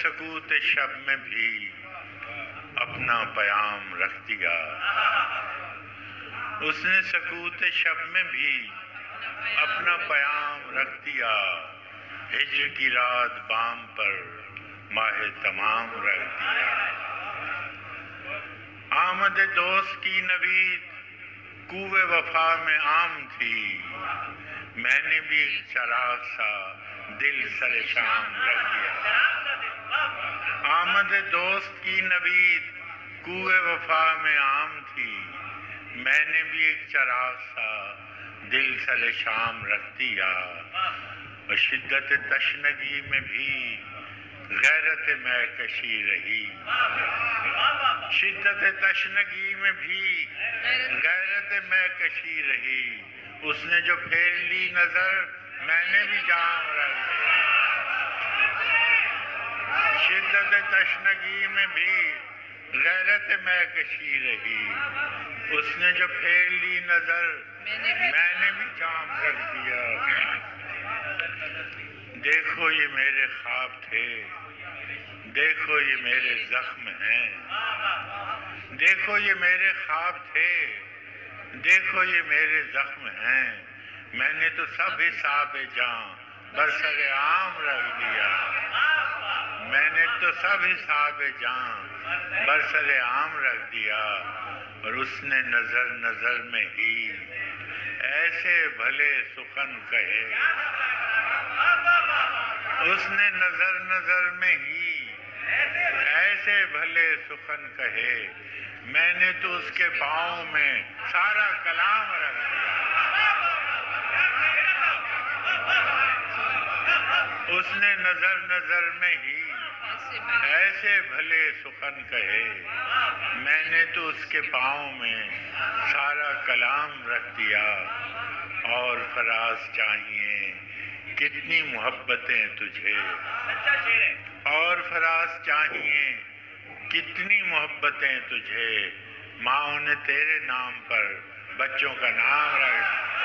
سکوت شب میں بھی اپنا پیام رکھ دیا، اس نے سکوت شب میں بھی اپنا پیام رکھ دیا، ہجر کی رات بام پر ماہ تمام رکھ دیا۔ آمد دوست کی نوید کوہ وفا میں عام تھی، میں نے بھی ایک چراغ سا دل سر شام رکھ دیا۔ آمد دوست کی نوید کوہ وفا میں عام تھی، میں نے بھی ایک چراغ سا دل سر شام رکھ دیا۔ اور شدت تشنگی میں بھی غیرت میں کشی رہی، شدت تشنگی میں بھی غیرت میں کشی رہی، اس نے جو پھیر لی نظر میں نے بھی جام رکھ دیا۔ شدت تشنگی میں بھی غیرت میں کشی رہی، اس نے جو پھیر لی نظر میں نے بھی جام رکھ دیا۔ دیکھو یہ میرے خواب تھے، دیکھو یہ میرے زخم ہیں، دیکھو یہ میرے خواب تھے، دیکھو یہ میرے زخم ہیں، میں نے تو سب حساب جاں برسر عام رکھ دیا، میں نے تو سب حساب جاں برسر عام رکھ دیا۔ اور اس نے نظر نظر میں ہی ایسے بھلے سخن کہے، اس نے نظر نظر میں ہی ایسے بھلے سخن کہے، میں نے تو اس کے پاؤں میں سارا کلام رکھ دیا۔ اس نے نظر نظر میں ہی ایسے بھلے سخن کہے، میں نے تو اس کے پاؤں میں سارا کلام رکھ دیا۔ اور فراز چاہیے کتنی محبتیں تجھے، اور فراز چاہیے کتنی محبتیں تجھے، ماں نے تیرے نام پر بچوں کا نام رکھ دیا۔